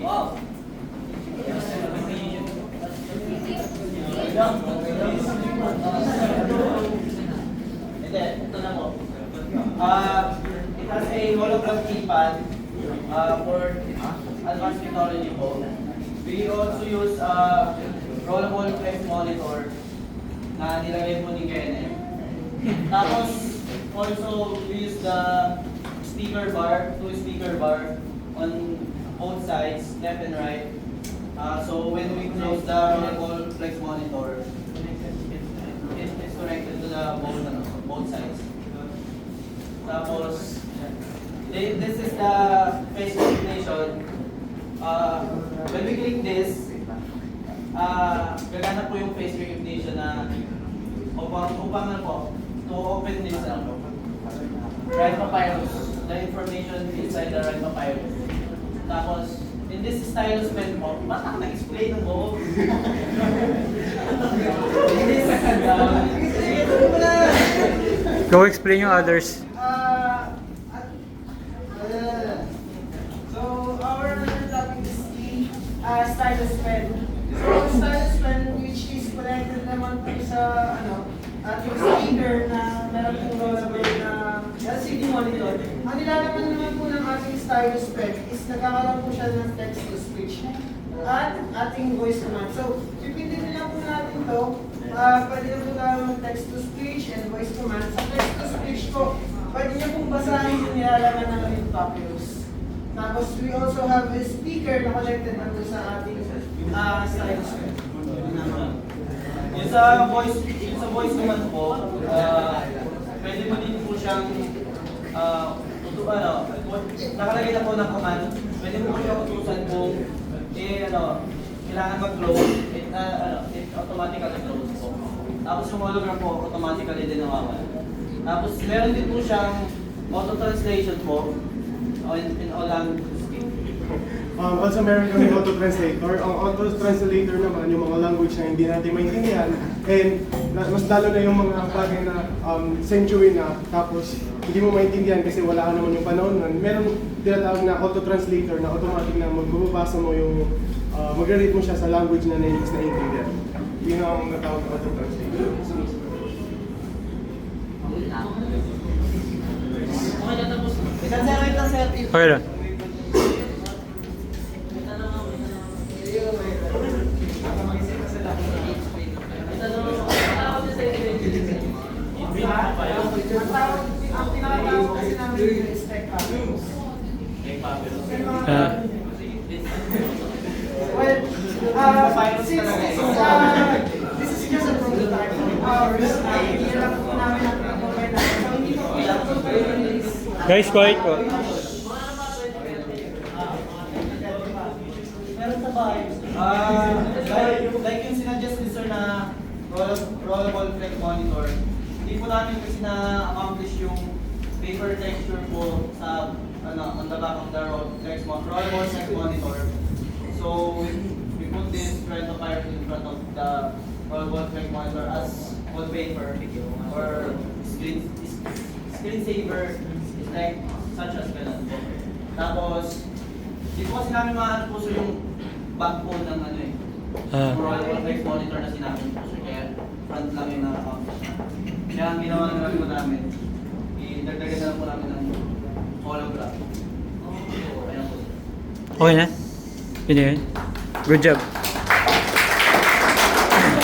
Wow. Hindi, ito na po. It has a hologram keypad for advanced technology po. We also use rollable flex monitor na nilagay po ni Kenneth. Tapos, also we use the speaker bar, two speaker bar on both sides, left and right. So when we close the rollable flex monitor, it is connected to the both sides. Tapos, this is the face recognition. When we click this, gagana po yung face recognition na upang na po, to open this right papyrus, the information inside the right papyrus. Tapos, in this stylus pen po, ba't ako nag-explain ng buo? Go explain yung others. So our topic is the stylus pen. So stylus pen which is connected naman po sa ating speaker na meron pong rollable na LCD monitor. Ang nilalaman naman po ng ating stylus pen is nagkakaroon po siya ng text to speech at ating voice command. So pipindin lang po natin to. Pwede na po tayo ng text to speech and voice command. Sa text to speech po, pwede niyo pong basahin yung nilalaman ng ating papyrus. Tapos we also have a speaker na connected na po sa ating stylus pen. Yung sa voice command po, pwede mo din po siyang nakalagay na po ng command, pwede mo po siyang utusan kung kailangan mag-close, it automatically close po. Tapos yung hologram po, automatically din nawawala. Tapos meron din po siyang auto-translation po in all languages. Also meron kami auto-translator. Ang auto-translator naman, yung mga language na hindi natin maintindihan. And mas lalo na yung mga bagay na century na, tapos hindi mo maintindihan kasi wala ka naman yung panahon nun. Meron tinatawag na auto-translator na automatic na magbabasa mo yung, mag-read mo siya sa language na naiintindihan. Yun ang natawag na auto-translator. Wait lang sir. Okay lang. Ang tinatawag kasi namin is tech papyrus. Well, this is just a prototype of ours. Hindi lang po namin ang pinag-compare namin. So hindi po po siya release. Guys, quiet po. Meron sa bahay. Like yung sinadjust ni sir na rollable flex monitor, hindi po namin kasi na-accomplish yung paper texture po sa on the back of the rollable flex monitor. So we put this red papyrus in front of the rollable flex monitor as wallpaper or screensaver is like such as ganun po. Tapos di po kasi namin maano po yung backbone ng rollable flex monitor na sinabi po sir, kaya front lang yung na-accomplish na. Kaya ang ginawa na lang po namin, idagdagan na lang po namin ng hologram. Ayan po sir. Okay na? Yun na yun. Good job.